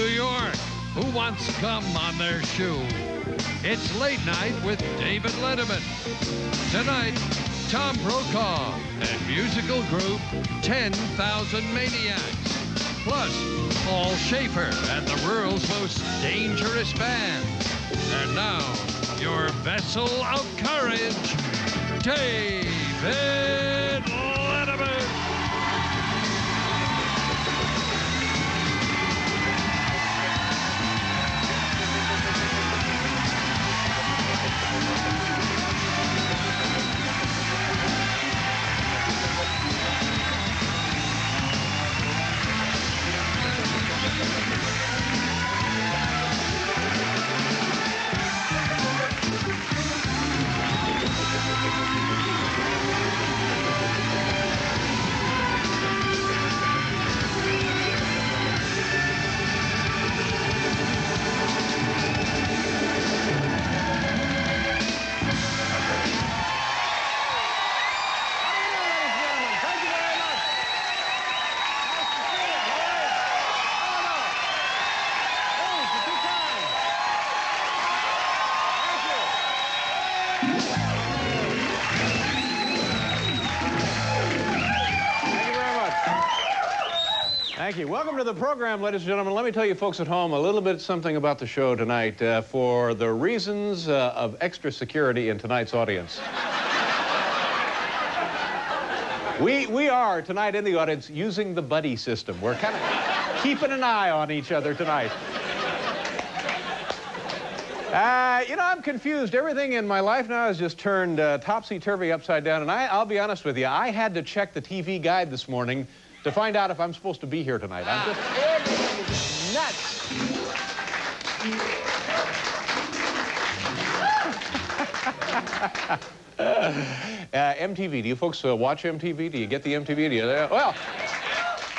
York. Who wants scum on their shoe? It's Late Night with David Letterman. Tonight, Tom Browkaw and musical group 10,000 Maniacs. Plus, Paul Schaefer and the world's most dangerous band. And now, your vessel of courage, David Letterman. Thank you. Welcome to the program, ladies and gentlemen. Let me tell you folks at home a little bit something about the show tonight for the reasons of extra security in tonight's audience. We are, tonight in the audience, using the buddy system. We're kind of keeping an eye on each other tonight. You know, I'm confused. Everything in my life now has just turned topsy-turvy upside down, and I'll be honest with you, I had to check the TV guide this morning to find out if I'm supposed to be here tonight. I'm just nuts. MTV, do you folks watch MTV? Do you get the MTV? Do you, well,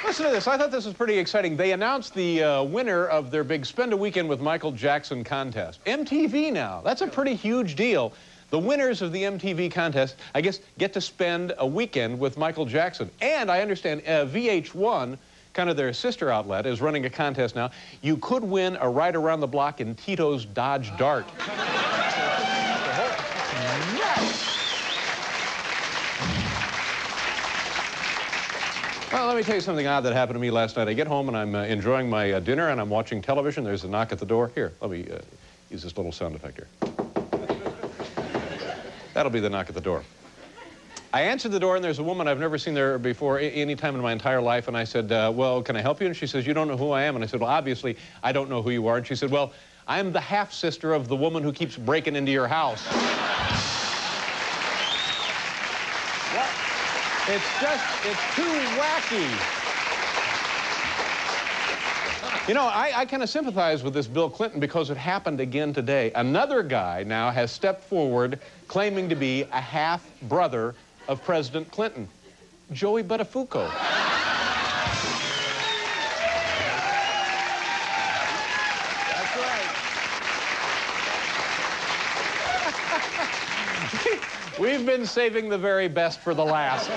listen to this. I thought this was pretty exciting. They announced the winner of their big Spend a Weekend with Michael Jackson contest. MTV now. That's a pretty huge deal. The winners of the MTV contest, I guess, get to spend a weekend with Michael Jackson. And I understand VH1, kind of their sister outlet, is running a contest now. You could win a ride around the block in Tito's Dodge Dart. Well, let me tell you something odd that happened to me last night. I get home and I'm enjoying my dinner and I'm watching television. There's a knock at the door. Here, let me use this little sound effect here. That'll be the knock at the door. I answered the door, and there's a woman I've never seen there before any time in my entire life. And I said, well, can I help you? And she says, you don't know who I am. And I said, well, obviously, I don't know who you are. And she said, well, I'm the half-sister of the woman who keeps breaking into your house. It's too wacky. You know, I kind of sympathize with this Bill Clinton because it happened again today. Another guy now has stepped forward claiming to be a half-brother of President Clinton, Joey Buttafuoco. That's right. We've been saving the very best for the last.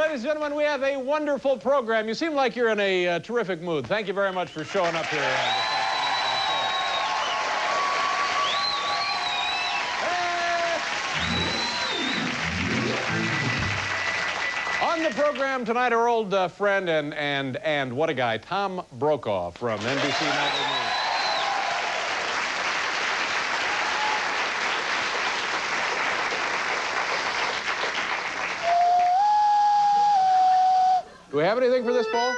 Ladies and gentlemen, we have a wonderful program. You seem like you're in a terrific mood. Thank you very much for showing up here. On the program tonight, our old friend and what a guy, Tom Browkaw from NBC Nightly News. Do we have anything for this, Paul?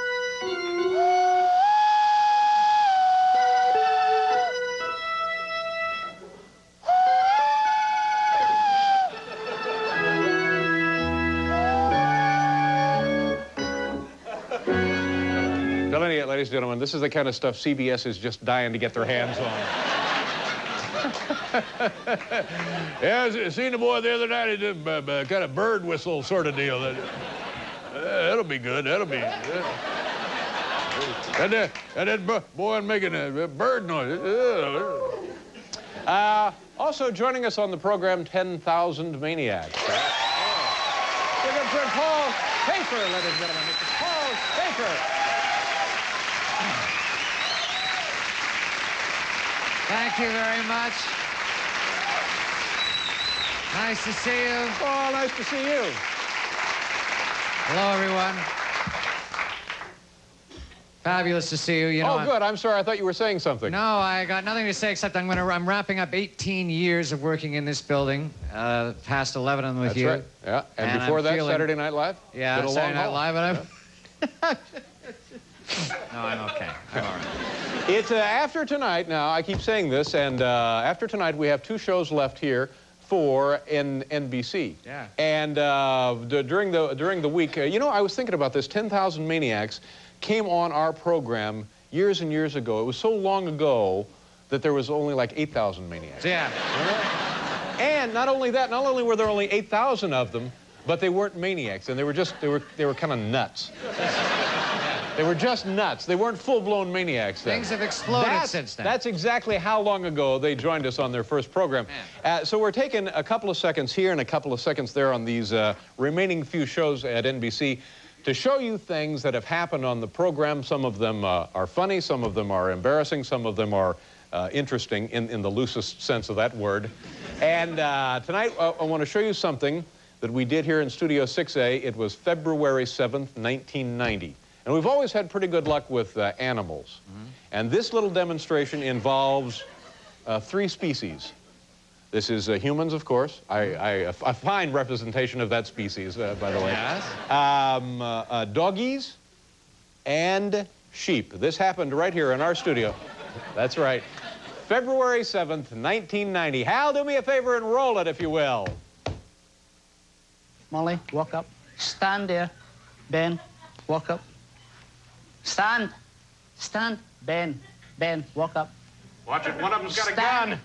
Telling you, ladies and gentlemen, this is the kind of stuff CBS is just dying to get their hands on. Yeah, I seen the boy the other night. He did a kind of bird whistle sort of deal. That'll be good. That'll be good. And that boy making a bird noise. Also joining us on the program, 10,000 Maniacs. Give it for Paul Schaefer, ladies and gentlemen. Mr. Paul Schaefer. Thank you very much. Nice to see you. Oh, nice to see you. Hello, everyone. Fabulous to see you. You know, Good. I'm sorry. I thought you were saying something. No, I got nothing to say except I'm wrapping up 18 years of working in this building. Past 11 of them with you. That's right. Yeah. And before that, Saturday Night Live? Yeah, Did a Saturday long Night haul. Live, but No, I'm okay. I'm all right. It's after tonight now. I keep saying this, and after tonight we have 2 shows left here for NBC. Yeah. And during the week, you know, I was thinking about this. 10,000 Maniacs came on our program years and years ago. It was so long ago that there was only like 8,000 Maniacs. Yeah. And not only that, not only were there only 8,000 of them, but they weren't maniacs, and they were kind of nuts. They were just nuts. They weren't full-blown maniacs then. Things have exploded since then. That's exactly how long ago they joined us on their first program. So we're taking a couple of seconds here and a couple of seconds there on these remaining few shows at NBC to show you things that have happened on the program. Some of them are funny, some of them are embarrassing, some of them are interesting in the loosest sense of that word. And tonight I want to show you something that we did here in Studio 6A. It was February 7th, 1990. And we've always had pretty good luck with animals. And this little demonstration involves 3 species. This is humans, of course. A fine representation of that species, by the way. Yes. Doggies and sheep. This happened right here in our studio. That's right. February 7th, 1990. Hal, do me a favor and roll it, if you will. Molly, walk up. Stand there. Ben, walk up. Stand. Stand. Ben. Ben, walk up. Watch it. One of them's got a gun.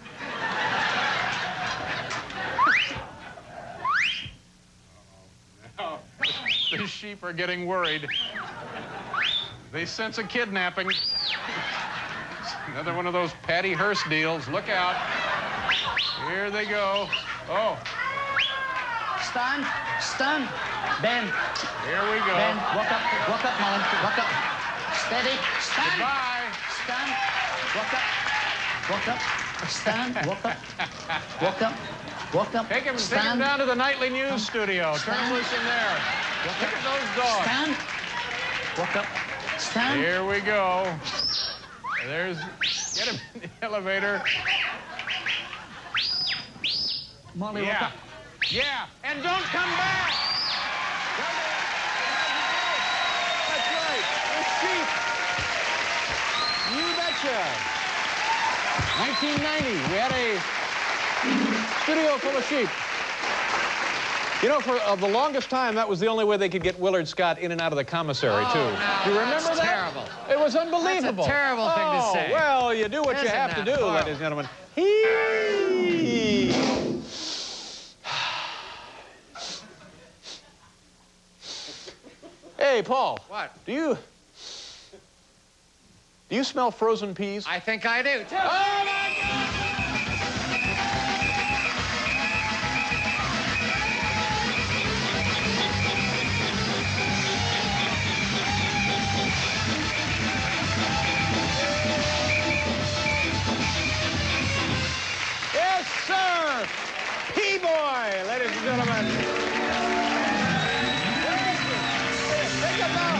Oh, the sheep are getting worried. They sense a kidnapping. Another one of those Patty Hearst deals. Look out. Here they go. Oh. Stand. Stand. Ben. Here we go. Ben, walk up. Walk up, Molly. Walk up. Steady. Stand. Goodbye. Stand. Walk up. Walk up. Stand. Walk up. Walk up. Walk up. Take him Stand. down to the nightly news studio. Turn him loose in there. Look at those dogs. Stand. Walk up. Stand. Here we go. There's, get him in the elevator. Molly, walk up. Yeah, and don't come back. That's right, the sheep. You betcha. 1990, we had a studio full of sheep. You know, for the longest time, that was the only way they could get Willard Scott in and out of the commissary, too. No, Do you remember that? Terrible. It was unbelievable. That's a terrible thing to say. Well, you do what you Isn't have to that do, horrible? ladies and gentlemen. Hey, Paul. What? Do you smell frozen peas? I think I do, too. Oh, my God! Yes, sir! P-Boy, ladies and gentlemen. Take him out.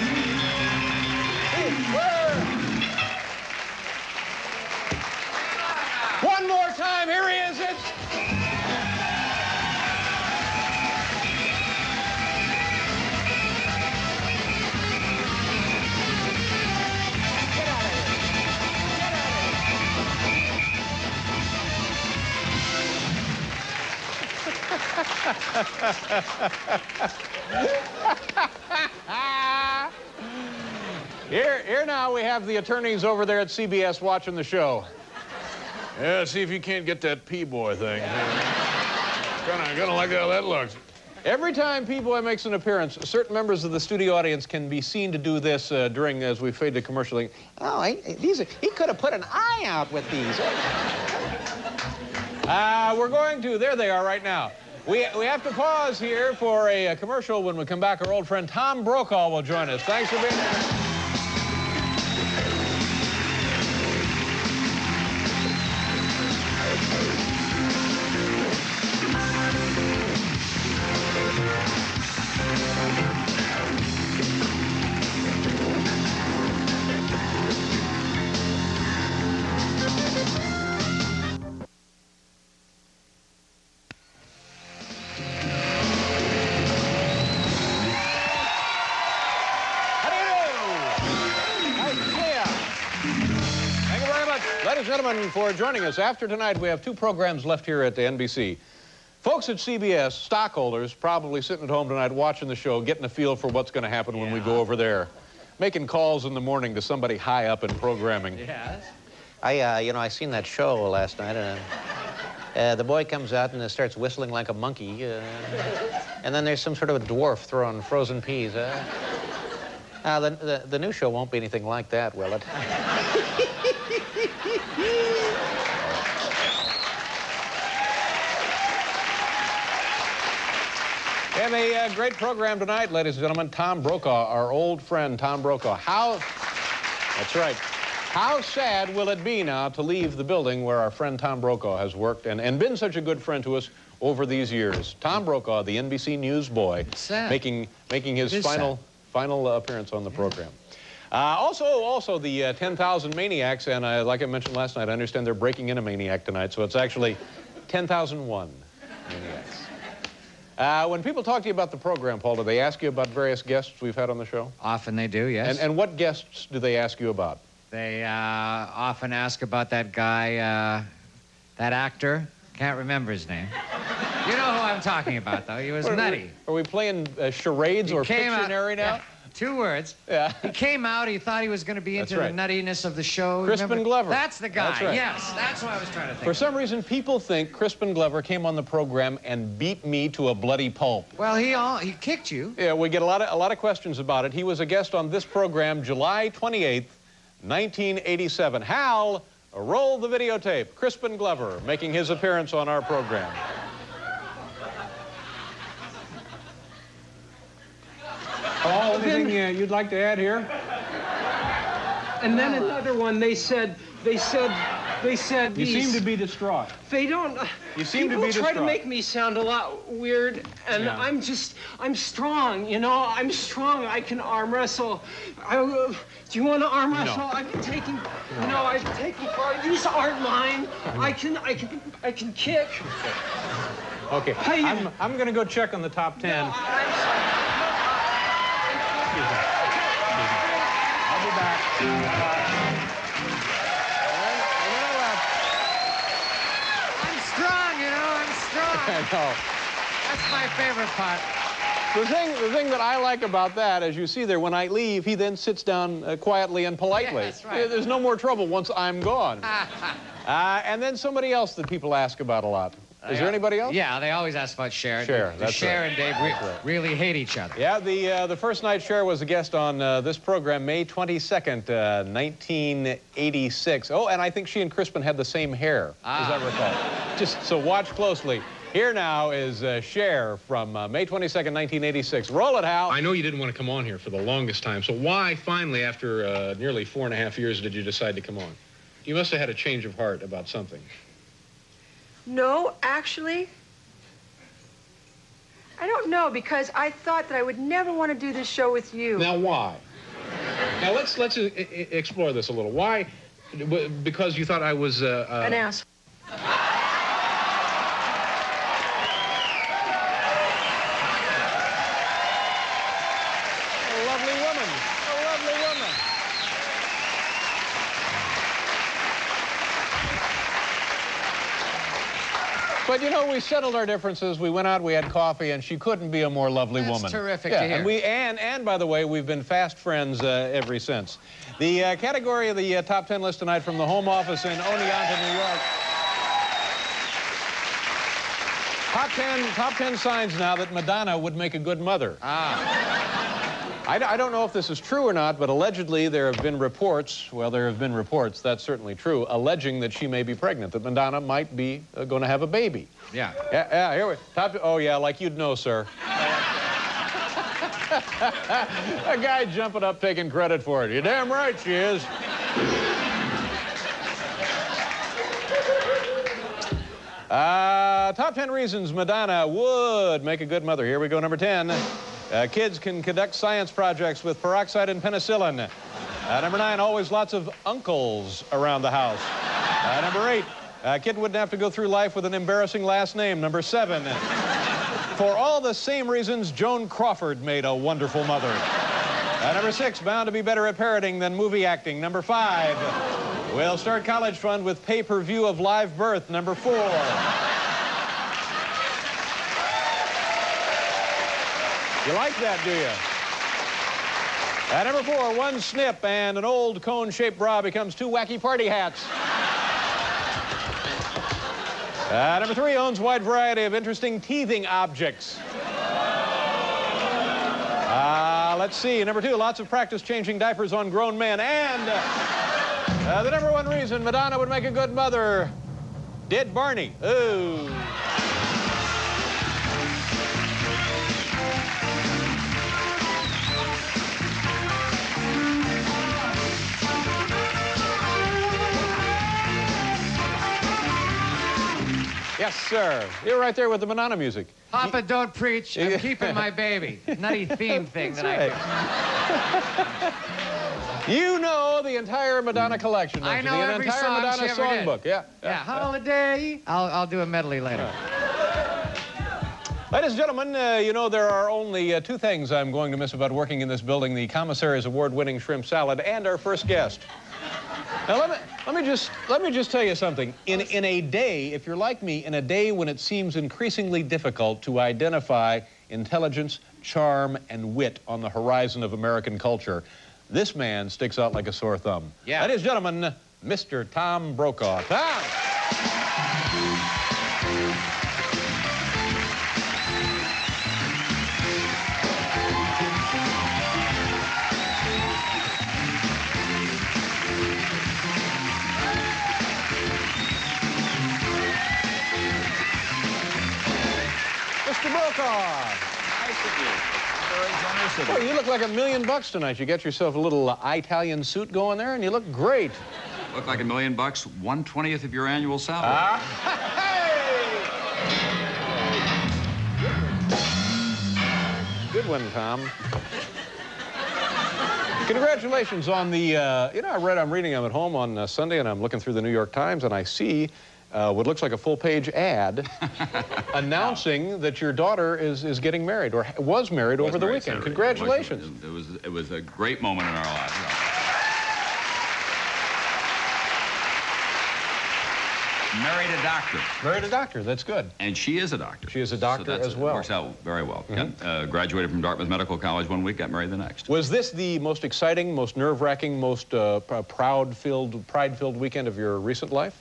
One more time, here he is. Here now we have the attorneys over there at CBS watching the show. Yeah, see if you can't get that P-Boy thing. Gonna like how that looks. Every time P-Boy makes an appearance, certain members of the studio audience can be seen to do this during, as we fade to commercial. Oh, he could have put an eye out with these. We're going to, there they are right now. We have to pause here for a commercial. When we come back, our old friend Tom Browkaw will join us. Thanks for being here. Ladies and gentlemen, for joining us. After tonight, we have 2 programs left here at the NBC. Folks at CBS, stockholders, probably sitting at home tonight watching the show, getting a feel for what's going to happen when we go over there. Making calls in the morning to somebody high up in programming. Yes. I seen that show last night, and the boy comes out and starts whistling like a monkey, and then there's some sort of a dwarf throwing frozen peas. The new show won't be anything like that, will it? We have a great program tonight, ladies and gentlemen. Tom Browkaw, our old friend Tom Browkaw. That's right. How sad will it be now to leave the building where our friend Tom Browkaw has worked and been such a good friend to us over these years? Tom Browkaw, the NBC News boy, making his final appearance on the program. Also the 10,000 Maniacs, and like I mentioned last night, I understand they're breaking in a Maniac tonight, so it's actually 10,001 Maniacs. When people talk to you about the program, Paul, do they ask you about various guests we've had on the show? Often they do, yes. And what guests do they ask you about? They often ask about that guy, that actor. Can't remember his name. You know who I'm talking about, though. He was nutty. Are we playing charades or Pictionary now? Yeah, 2 words. Yeah. He came out, he thought he was going to be into the nuttiness of the show. Crispin Glover. That's the guy. That's right. Yes, that's what I was trying to think. For some reason, people think Crispin Glover came on the program and beat me to a bloody pulp. Well, he kicked you. Yeah, we get a lot of questions about it. He was a guest on this program July 28th, 1987. Hal, roll the videotape. Crispin Glover making his appearance on our program. Paul, anything you'd like to add here? And then another one, they said. You seem to be distraught. They don't. You seem to be distraught. People try to make me sound a lot weird, and I'm strong, you know. I'm strong. I can arm wrestle. Do you want to arm wrestle? No. I've been taking, I've been taking part. These aren't mine. I can kick. Okay. Hey, I'm going to go check on the top 10. No, I'm sorry. I'll be back. I'm strong, I'm strong. I know. That's my favorite part. The thing that I like about that, as you see there, when I leave, he then sits down quietly and politely. Yeah, that's right. There's no more trouble once I'm gone. And then somebody else that people ask about a lot. Is there anybody else? Yeah, they always ask about Cher. Cher, that's Cher right. and Dave really hate each other. Yeah, the first night Cher was a guest on this program, May 22nd, 1986. Oh, and I think she and Crispin had the same hair, as I recall. Just so watch closely. Here now is Cher from May 22nd, 1986. Roll it, Hal. I know you didn't want to come on here for the longest time, so why finally, after nearly 4.5 years, did you decide to come on? You must have had a change of heart about something. No, actually, I don't know, because I thought that I would never want to do this show with you. Now, why? Now, let's explore this a little. Why? Because you thought I was... An ass. A lovely woman. A lovely woman. But, you know, we settled our differences. We went out, we had coffee, and she couldn't be a more lovely woman. That's terrific to hear. And by the way, we've been fast friends ever since. The category of the top 10 list tonight from the home office in Oneonta, New York. Top 10 signs now that Madonna would make a good mother. I don't know if this is true or not, but allegedly there have been reports, that's certainly true, alleging that she may be pregnant, that Madonna might be going to have a baby. Yeah. Yeah, here we oh, yeah, like you'd know, sir. A guy jumping up taking credit for it. You're damn right she is. Top 10 reasons Madonna would make a good mother. Here we go, number 10. Kids can conduct science projects with peroxide and penicillin. Number 9, always lots of uncles around the house. Number 8, a kid wouldn't have to go through life with an embarrassing last name. Number 7, for all the same reasons, Joan Crawford made a wonderful mother. Number 6, bound to be better at parroting than movie acting. Number 5, We'll start College Fund with pay-per-view of Live Birth, number 4. You like that, do you? At number 4, one snip and an old cone-shaped bra becomes 2 wacky party hats. Number 3 owns a wide variety of interesting teething objects. Let's see. Number 2, lots of practice changing diapers on grown men. And the number 1 reason Madonna would make a good mother, dead Barney. Ooh. Yes, sir. You're right there with the Madonna music. Papa, don't preach. I'm keeping my baby. Nutty theme thing that I do. You know the entire Madonna collection, don't I know you? The every entire song Madonna she ever did. songbook. Yeah. Holiday. I'll do a medley later. Ladies and gentlemen, you know there are only 2 things I'm going to miss about working in this building: the commissary's award-winning shrimp salad and our first guest. Now, let me just tell you something. In a day, if you're like me, in a day when it seems increasingly difficult to identify intelligence, charm, and wit on the horizon of American culture, this man sticks out like a sore thumb. Yeah. Ladies and gentlemen, Mr. Tom Browkaw. Tom! Mr. Browkaw. Nice of you. Very generous of you. Well, you look like $1 million tonight. You get yourself a little Italian suit going there, and you look great. Look like $1 million, 1/20th of your annual salary. Hey! Good one, Tom. Congratulations on the, I'm reading them at home on Sunday, and I'm looking through the New York Times, and I see what looks like a full-page ad announcing that your daughter is getting married, or was married over the weekend. Saturday. Congratulations. It was a great moment in our lives. Married a doctor. Married a doctor, that's good. And she is a doctor. She is a doctor as well. Works out very well. Graduated from Dartmouth Medical College one week, got married the next. Was this the most exciting, most nerve-wracking, most pride-filled weekend of your recent life?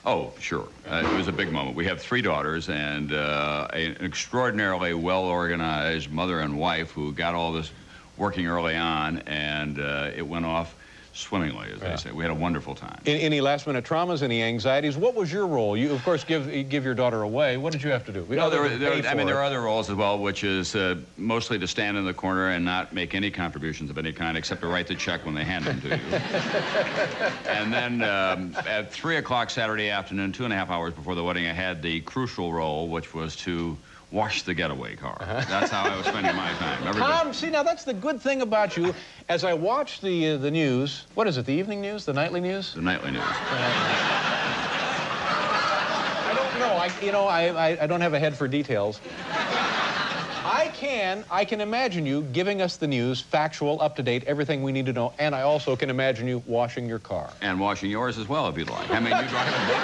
Oh, sure. It was a big moment. We have 3 daughters and an extraordinarily well-organized mother and wife who got all this working early on, and it went off swimmingly, as they say. We had a wonderful time. Any last-minute traumas, any anxieties? What was your role? You, of course, give your daughter away. What did you have to do? No, there are other roles as well, which is mostly to stand in the corner and not make any contributions of any kind except to write the check when they hand them to you. And then at 3 o'clock Saturday afternoon, 2.5 hours before the wedding, I had the crucial role, which was to wash the getaway car. That's how I was spending my time. Tom, see, now that's the good thing about you. As I watch the news, what is it, the evening news, the nightly news? The nightly news. I don't know. I don't have a head for details. I can imagine you giving us the news, factual, up-to-date, everything we need to know, and I also can imagine you washing your car. And washing yours as well, if you'd like. I mean, you drive a boat.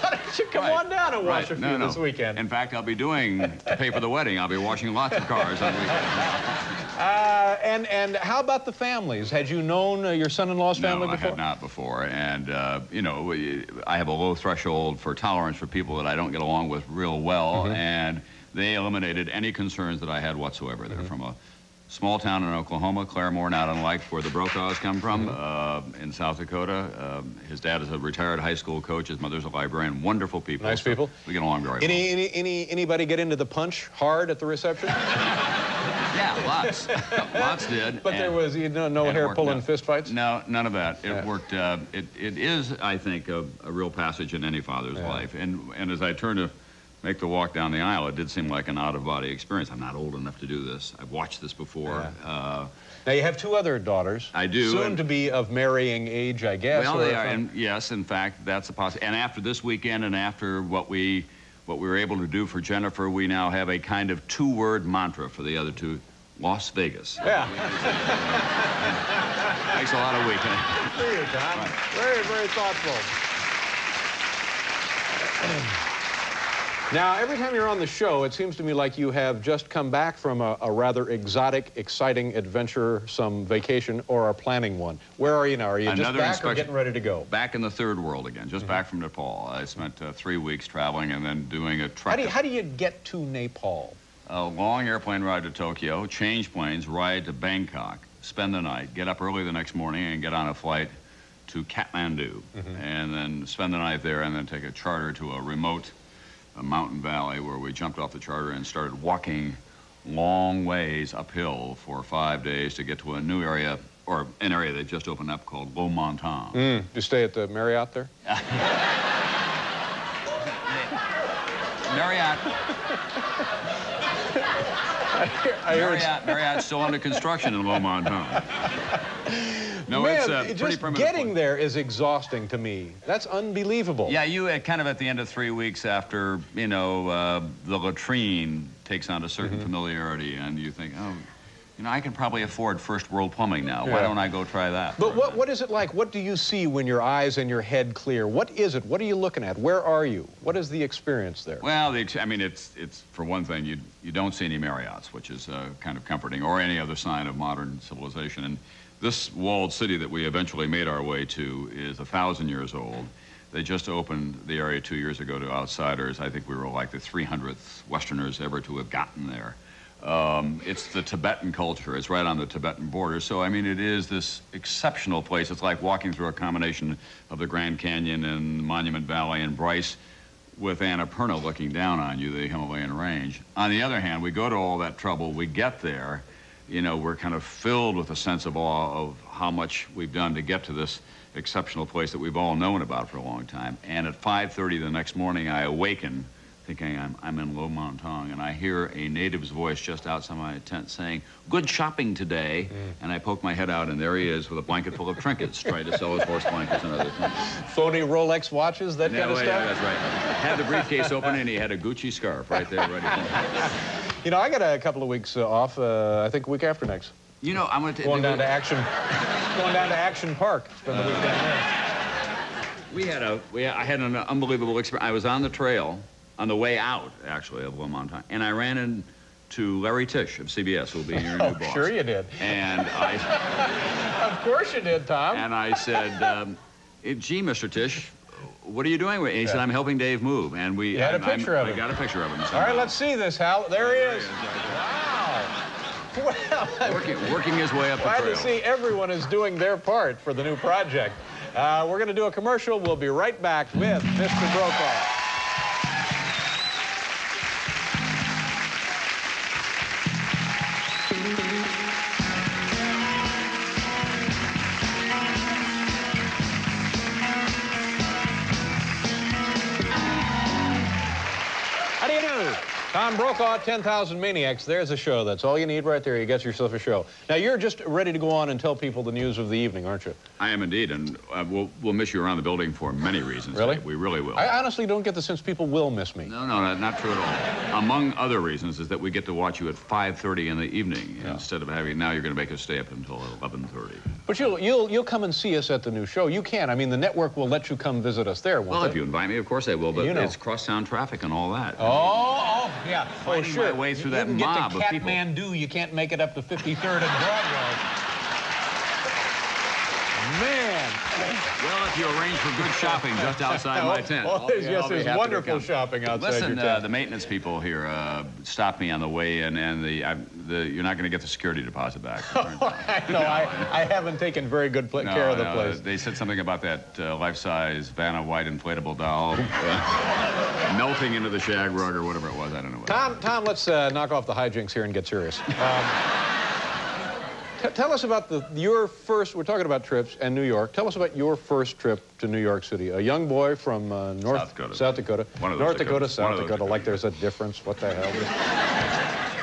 Why don't you come on down and wash a few this weekend? In fact, I'll be doing, to pay for the wedding, I'll be washing lots of cars on the weekend. And how about the families? Had you known your son-in-law's family before? No, I had not before. And, I have a low threshold for tolerance for people that I don't get along with real well, and they eliminated any concerns that I had whatsoever. They're from a small town in Oklahoma, Claremore, not unlike where the Brokaws come from, in South Dakota. His dad is a retired high school coach. His mother's a librarian. Wonderful people. Nice people. We get along very well. Anybody get into the punch hard at the reception? Yeah, lots. Lots did. But there was no hair-pulling fist fights? No, none of that. It worked. It is, I think, a real passage in any father's life. And as I turned to make the walk down the aisle, it did seem like an out-of-body experience. I'm not old enough to do this. I've watched this before. Now, you have 2 other daughters. I do. Soon to be of marrying age, I guess. Well, they are. And yes, in fact, that's a possibility. And after this weekend and after what we were able to do for Jennifer, we now have a kind of 2-word mantra for the other 2. Las Vegas. Yeah. I Thanks a lot of weekend. See you, Tom. Right. Very, very thoughtful. Now, every time you're on the show, it seems to me like you have just come back from a rather exotic, exciting adventure, some vacation, or are planning one. Where are you now? Are you just back or getting ready to go? Back in the third world again, just back from Nepal. I spent 3 weeks traveling and then doing a trek. How do you get to Nepal? A long airplane ride to Tokyo, change planes, ride to Bangkok, spend the night, get up early the next morning and get on a flight to Kathmandu, and then spend the night there and then take a charter to a remote mountain valley where we jumped off the charter and started walking long ways uphill for 5 days to get to a new area, or an area that just opened up called Lo Montagne. Did you stay at the Marriott there? Marriott. Marriott's still under construction in Lo Montagne. No, Man, it's pretty just primitive. getting there is exhausting to me. That's unbelievable. Yeah, you kind of at the end of 3 weeks after, you know, the latrine takes on a certain familiarity, and you think, oh, you know, I can probably afford first world plumbing now. Why don't I go try that? But what is it like? What do you see when your eyes and your head clear? What is it? What are you looking at? Where are you? What is the experience there? Well, I mean, it's for one thing, you don't see any Marriotts, which is kind of comforting, or any other sign of modern civilization. And this walled city that we eventually made our way to is 1,000 years old. They just opened the area 2 years ago to outsiders. I think we were like the 300th Westerners ever to have gotten there. It's the Tibetan culture. It's right on the Tibetan border. So, I mean, it is this exceptional place. It's like walking through a combination of the Grand Canyon and Monument Valley and Bryce with Annapurna looking down on you, the Himalayan range. On the other hand, we go to all that trouble. We get there. You know, we're kind of filled with a sense of awe of how much we've done to get to this exceptional place that we've all known about for a long time. And at 5:30 the next morning, I awaken thinking I'm in Lo Montagne, and I hear a native's voice just outside my tent saying, "Good shopping today." And I poke my head out, and there he is with a blanket full of trinkets, trying to sell his horse blankets and other things. Phony Rolex watches, that kind of stuff? Yeah, that's right. Had the briefcase open, and he had a Gucci scarf right there ready for me. You know, I got a couple of weeks off, I think week after next. You know, I'm going to... Going down to Action Park. Spend the weekend there. I had an unbelievable experience. I was on the trail, on the way out, actually, of Lo Montagne, and I ran into Larry Tisch of CBS, who will be your new boss. Sure you did. And I... Of course you did, Tom. And I said, gee, Mr. Tisch, what are you doing? And he said, I'm helping Dave move. And we... You had a picture of him. I got a picture of him. All right, let's see this, Hal. There he is. Wow. Well, working his way up the trail. Glad to see everyone is doing their part for the new project. We're going to do a commercial. We'll be right back with Mr. Browkaw. How do you do? Tom Browkaw, 10,000 Maniacs. There's a show. That's all you need right there. You get yourself a show. Now, you're just ready to go on and tell people the news of the evening, aren't you? I am indeed, and we'll miss you around the building for many reasons. Really? We really will. I honestly don't get the sense people will miss me. No, not true at all. Among other reasons is that we get to watch you at 5:30 in the evening instead of having, now you're going to make us stay up until 11:30. But you'll come and see us at the new show. You can. I mean, the network will let you come visit us there, won't Well, they? if you invite me, of course they will, but You know. it's crosstown traffic and all that. Oh, yeah. Finding my way through that mob of people. You can get to Kathmandu, you can't make it up to 53rd and Broadway. Man. Well, if you arrange for good shopping just outside my tent. There's wonderful shopping outside Listen, your tent. the maintenance people here stopped me on the way in, and you're not going to get the security deposit back. I know. I haven't taken very good care of the place. They said something about that life-size Vanna White inflatable doll melting into the shag rug or whatever it was. I don't know. Tom, let's knock off the hijinks here and get serious. Tell us about your first, we're talking about trips and New York. Tell us about your first trip to New York City. A young boy from South Dakota. One of those North Dakota, South Dakota, Dakota, like there's a difference. What the hell?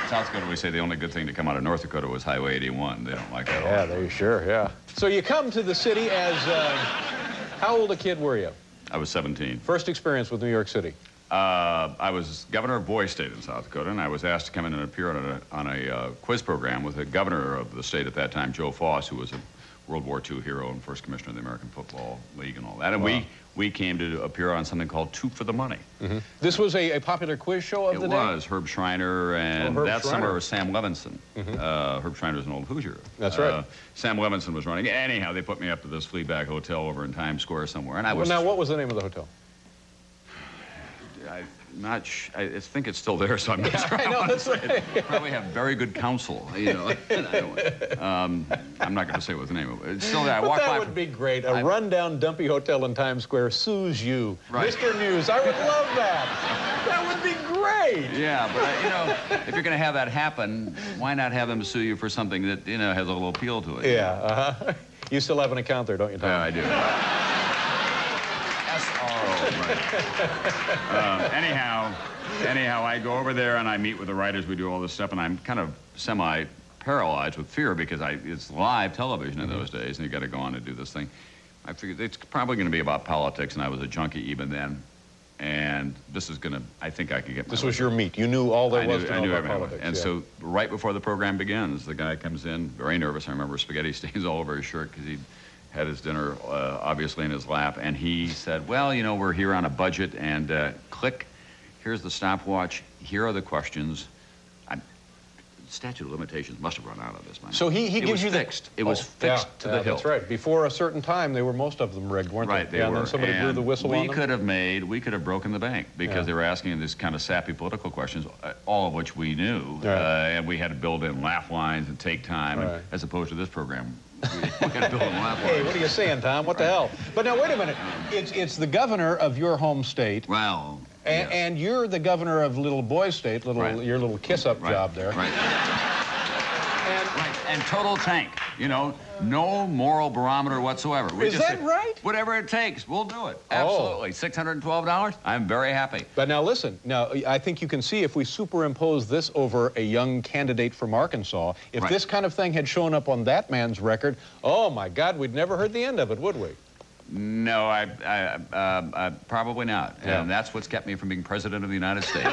South Dakota, we say the only good thing to come out of North Dakota was Highway 81. They don't like that. Yeah, they sure, yeah. So you come to the city as, how old a kid were you? I was 17. First experience with New York City? I was governor of Boy State in South Dakota, and I was asked to come in and appear on a quiz program with the governor of the state at that time, Joe Foss, who was World War II hero and first commissioner of the American Football League and all that. And we came to appear on something called Two for the Money. This was a popular quiz show of the day? It was. Herb Schreiner, and that summer was Sam Levinson. Herb Schreiner's an old Hoosier. That's right. Sam Levinson was running. Anyhow, they put me up to this Fleabag hotel over in Times Square somewhere, and I was... Now, what was the name of the hotel? I think it's still there, so I'm not sure. I know, that's right. Probably have very good counsel, you know. I'm not going to say what the name of it. It's still there. That would be great. A rundown, dumpy hotel in Times Square sues you. Right. Mr. News, I would love that. That would be great. Yeah, but, you know, if you're going to have that happen, why not have them sue you for something that, you know, has a little appeal to it? Yeah, You still have an account there, don't you, Tom? Yeah, I do. Right. Anyhow, I go over there and I meet with the writers. We do all this stuff, and I'm kind of semi-paralyzed with fear because it's live television in those days, and you got to go on and do this thing. I figured it's probably going to be about politics, and I was a junkie even then. And this is going to, I think I could get my... This was your meat. You knew all there was to know I knew about everything. politics. And so right before the program begins, the guy comes in, very nervous. I remember spaghetti stains all over his shirt because he'd had his dinner, obviously, in his lap. And he said, well, you know, we're here on a budget, and click, here's the stopwatch, here are the questions. Statute of limitations must have run out of this, man. So he gives you fixed. It was fixed to the hilt. That's right. Before a certain time, they were most of them rigged, weren't they? Right, they were. And then somebody blew the whistle on them. We could have broken the bank because they were asking these kind of sappy political questions, all of which we knew, and we had to build in laugh lines and take time, and, as opposed to this program. We had to build in laugh lines. Hey, what are you saying, Tom? What the hell? But now, wait a minute. It's the governor of your home state. Well, and you're the governor of little boy state, your little kiss-up job there. Right. And total tank, you know, no moral barometer whatsoever. Is that right? Whatever it takes, we'll do it. Absolutely. $612, I'm very happy. But now listen, I think you can see if we superimpose this over a young candidate from Arkansas, if this kind of thing had shown up on that man's record, oh my God, we'd never heard the end of it, would we? No, I probably not. Yeah. And that's what's kept me from being president of the United States.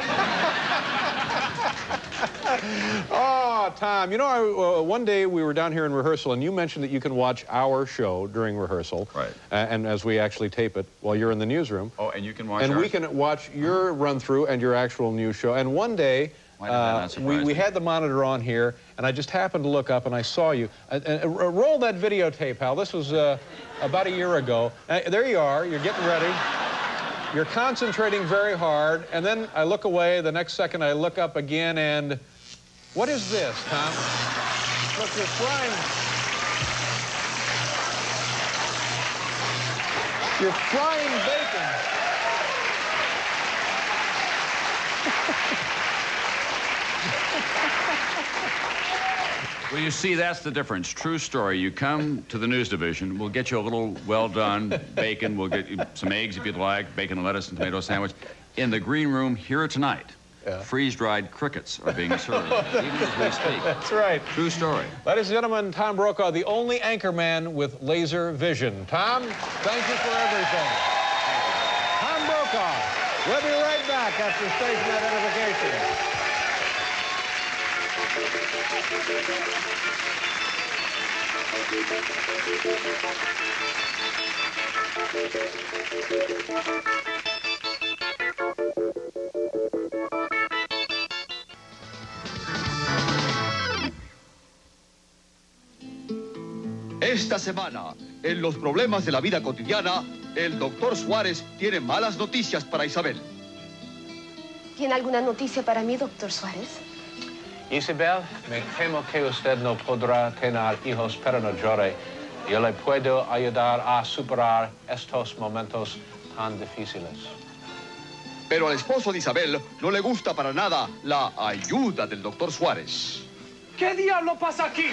Oh, Tom, you know, one day we were down here in rehearsal, and you mentioned that you can watch our show during rehearsal. Right. And as we actually tape it while you're in the newsroom. Oh, and you can watch we can watch your run-through and your actual news show. And one day, we had the monitor on here, and I just happened to look up, and I saw you. Roll that videotape, Hal. This was about a year ago. There you are. You're getting ready. You're concentrating very hard, and then I look away. The next second, I look up again, and what is this, Tom? Look, you're frying. You're frying bacon. Well, you see, that's the difference. True story. You come to the news division, we'll get you a little well-done bacon, we'll get you some eggs if you'd like, bacon, lettuce, and tomato sandwich. In the green room here tonight, freeze-dried crickets are being served, even as we speak. That's right. True story. Ladies and gentlemen, Tom Browkaw, the only anchor man with laser vision. Tom, thank you for everything. Tom Browkaw. We'll be right back after station identification. Esta semana, en los problemas de la vida cotidiana, el doctor Suárez tiene malas noticias para Isabel. ¿Tiene alguna noticia para mí, doctor Suárez? Isabel, me temo que usted no podrá tener hijos, pero no llore. Yo le puedo ayudar a superar estos momentos tan difíciles. Pero al esposo de Isabel no le gusta para nada la ayuda del doctor Suárez. ¿Qué diablo pasa aquí?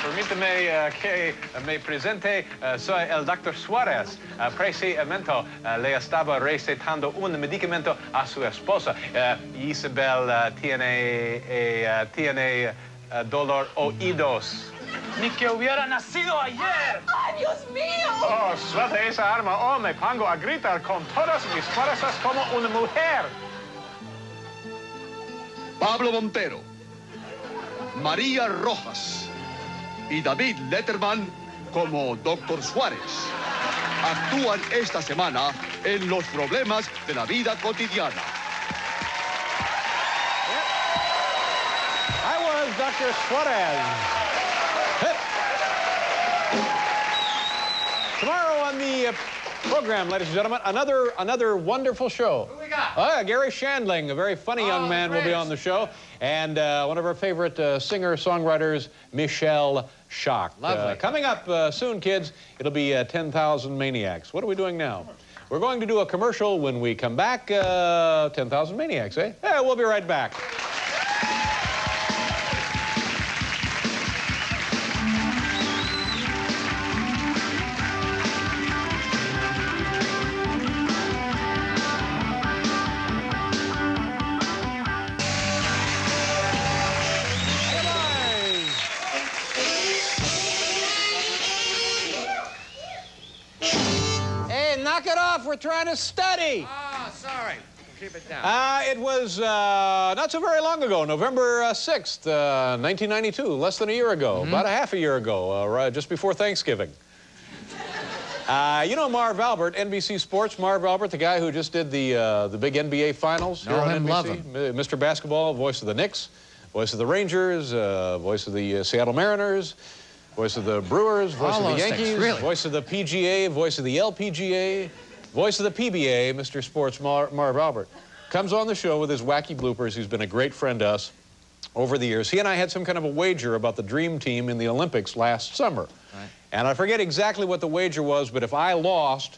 Permíteme que me presente. Soy el doctor Suárez. Precisamente le estaba recetando un medicamento a su esposa. Isabel tiene dolor oídos. Ni que hubiera nacido ayer. ¡Ay, Dios mío! Oh, suelta esa arma. Oh, me pongo a gritar con todas mis fuerzas como una mujer. Pablo Montero, María Rojas, y David Letterman como Dr. Suárez. Actúan esta semana en Los Problemas de la Vida Cotidiana. I was Dr. Suarez. Tomorrow on the program, ladies and gentlemen, another wonderful show. Who we got? Gary Shandling, a very funny young man, will be on the show. And one of our favorite singer-songwriters, Michelle Schock. Lovely. Coming up soon, kids, it'll be 10,000 Maniacs. What are we doing now? We're going to do a commercial. When we come back. 10,000 Maniacs, eh? Yeah, we'll be right back. Knock it off. We're trying to study. Oh, sorry. Keep it down. It was not so very long ago, November 6th, 1992, less than a year ago, about a half a year ago, right just before Thanksgiving. You know Marv Albert, NBC Sports, Marv Albert, the guy who just did the big NBA Finals here on NBC. Love him. Mr. Basketball, voice of the Knicks, voice of the Rangers, voice of the Seattle Mariners, voice of the Brewers, voice of the Yankees, really. voice of the PGA, voice of the LPGA, voice of the PBA, Mr. Sports Marv Albert. Comes on the show with his wacky bloopers. He's been a great friend to us over the years. He and I had some kind of a wager about the Dream Team in the Olympics last summer. Right. And I forget exactly what the wager was, but if I lost,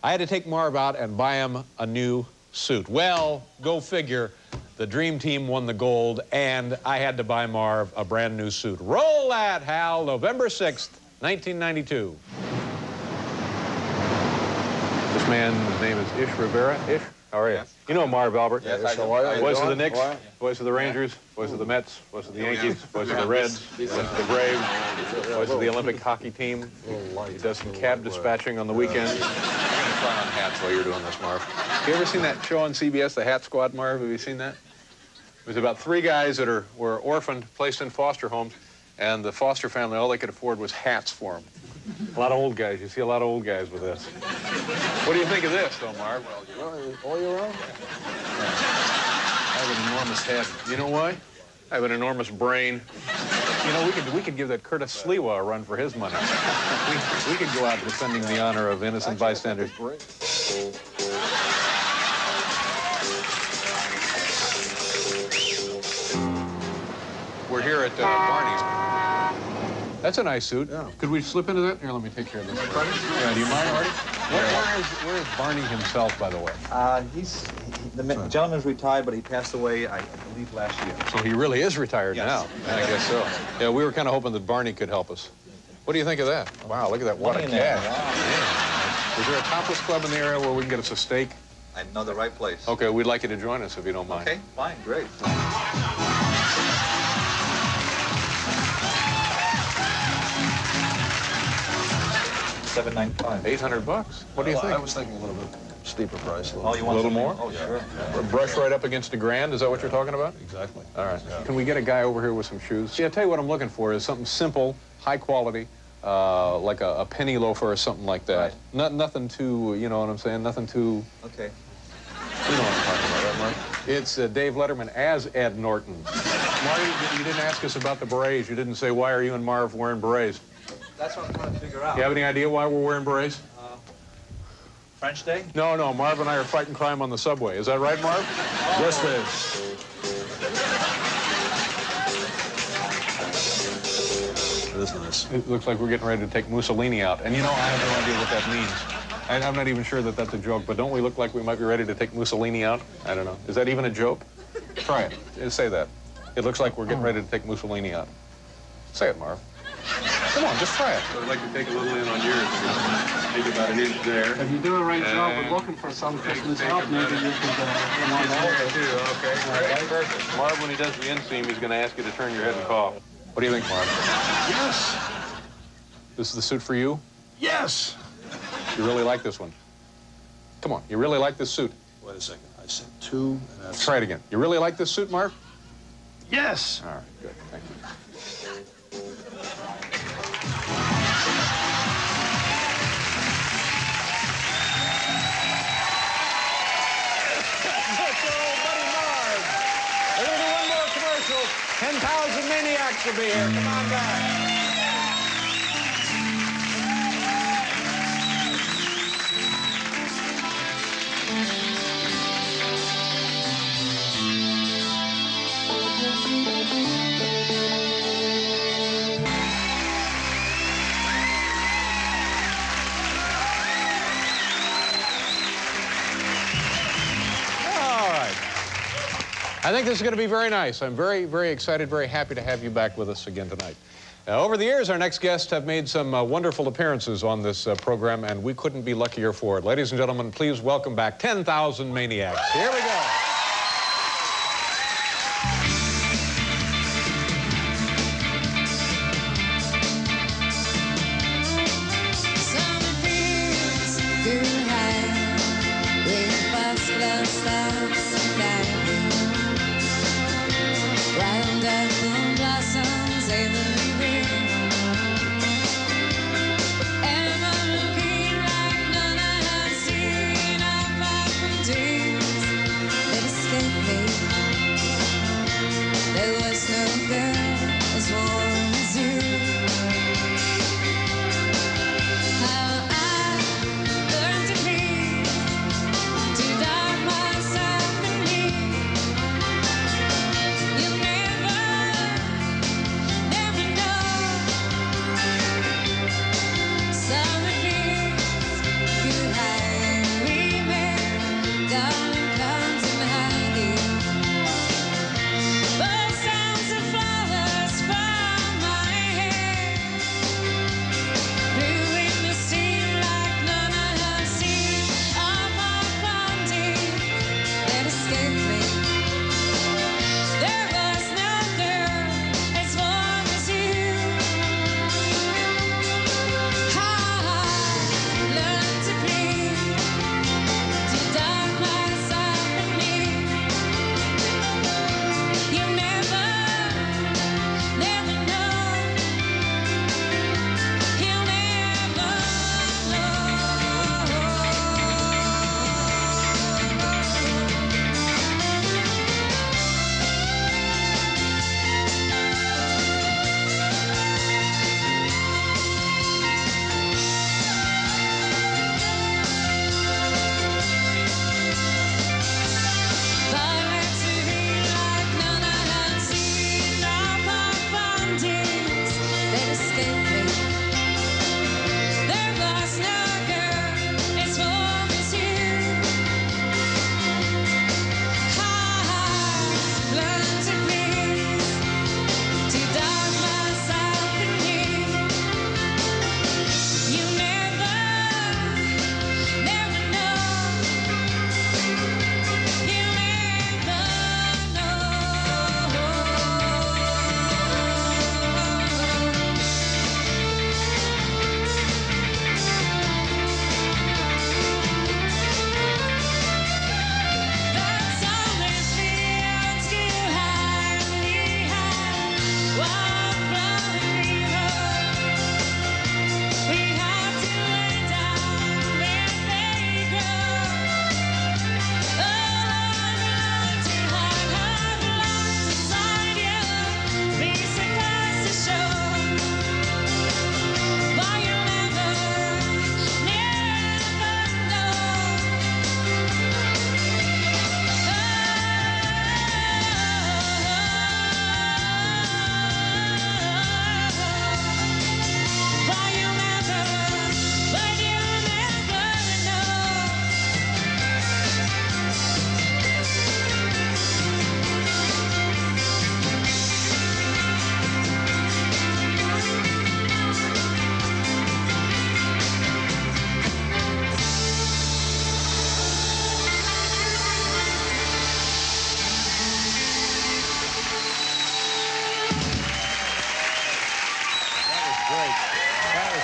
I had to take Marv out and buy him a new suit. Well, go figure. The Dream Team won the gold, and I had to buy Marv a brand new suit. Roll that, Hal, November 6th, 1992. This man's name is Ish Rivera. Ish, how are you? Yes. You know Marv Albert. Yes, how are you? Voice of the Knicks, voice of the Rangers, voice of the Mets, voice of the Yankees, voice of the Reds, voice of the Braves, voice of the Olympic hockey team. He does some cab dispatching on the weekends. I'm gonna try on hats while you're doing this, Marv. You ever seen that show on CBS, The Hat Squad, Marv? Have you seen that? It was about three guys that were orphaned, placed in foster homes, and the foster family, all they could afford was hats for them. A lot of old guys. You see a lot of old guys with this. What do you think of this, though, Marv? All your own? I have an enormous head. You know why? I have an enormous brain. You know, we could give that Curtis Sliwa a run for his money. we could go out defending the honor of innocent bystanders. We're here at Barney's. That's a nice suit. Yeah. Could we slip into that? Here, let me take care of this. Yeah, do you mind, Artie? Where is Barney himself, by the way? The gentleman's retired, but he passed away, I believe, last year. So he really is retired now. I guess so. Yeah, we were kind of hoping that Barney could help us. What do you think of that? Wow, look at that. What a cash. Wow. Is there a topless club in the area where we can get us a steak? I know the right place. Okay, we'd like you to join us if you don't mind. Okay, fine, great. $795. $800. What do you think? I was thinking a little bit steeper price. Oh, you want a little more? Oh, sure. Brush right up against $1,000. Is that what you're talking about? Exactly. All right. Yeah. Can we get a guy over here with some shoes? See, I'll tell you what I'm looking for is something simple, high quality, like a penny loafer or something like that. Right. Nothing too, you know what I'm saying? Nothing too... Okay. You know what I'm talking about, right, Mark? It's Dave Letterman as Ed Norton. Marty, you didn't ask us about the berets. You didn't say, why are you and Marv wearing berets? That's what I'm trying to figure out. You have any idea why we're wearing berets? French Day? No, Marv and I are fighting crime on the subway. Is that right, Marv? Yes, Dave. It is nice. It looks like we're getting ready to take Mussolini out. And you know, I have no idea what that means. I'm not even sure that that's a joke, but don't we look like we might be ready to take Mussolini out? I don't know. Is that even a joke? Try it. Say that. It looks like we're getting ready to take Mussolini out. Say it, Marv. Come on, just try it. I'd like to take a little in on yours. Maybe about an inch there. If you do a right job of looking for some Christmas help, maybe you could come on over. Okay, great. Perfect. Marv, when he does the inseam, he's going to ask you to turn your head and cough. What do you think, Marv? Yes. This is the suit for you? Yes. You really like this one? Come on, you really like this suit? Wait a second. I said 2, and that's... Try it again. You really like this suit, Marv? Yes. All right, good. Thank you. Maniacs will be here. Come on back. I think this is going to be very nice. I'm very, very excited, very happy to have you back with us again tonight. Over the years, our next guests have made some wonderful appearances on this program, and we couldn't be luckier for it. Ladies and gentlemen, please welcome back 10,000 Maniacs. Here we go.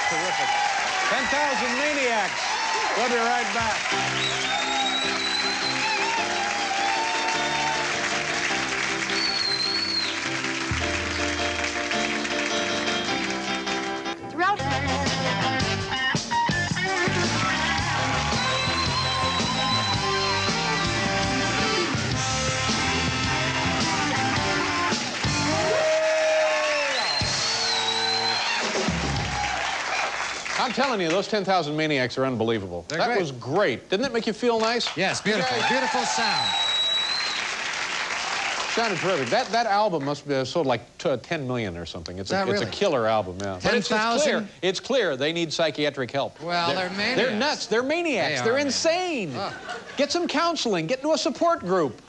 Terrific. 10,000 Maniacs. We'll be right back. telling you, those 10,000 Maniacs are unbelievable. They're that great. was great. Didn't it make you feel nice? Yes, beautiful. Yeah. Beautiful sound. Sounded terrific. That album must be sold like 10 million or something. It's a really? killer album, yeah. But it's clear. 10,000? It's clear they need psychiatric help. Well, they're maniacs. They're nuts. They're maniacs. They are They're insane. Get some counseling. Get into a support group.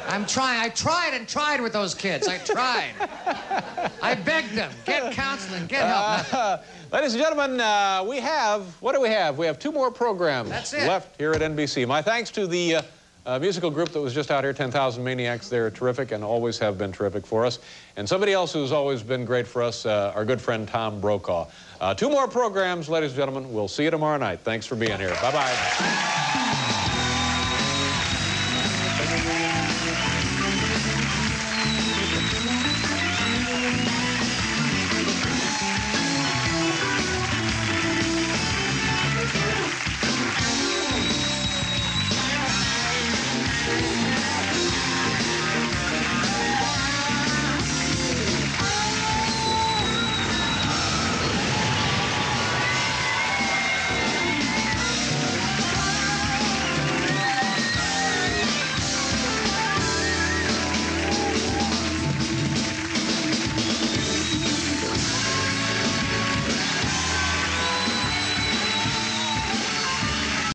I'm trying. I tried and tried with those kids. I tried. I begged them. Get counseling. Get help. Ladies and gentlemen, what do we have? We have 2 more programs left here at NBC. My thanks to the musical group that was just out here, 10,000 Maniacs. They're terrific and always have been terrific for us. And somebody else who's always been great for us, our good friend Tom Browkaw. 2 more programs, ladies and gentlemen. We'll see you tomorrow night. Thanks for being here. Bye-bye.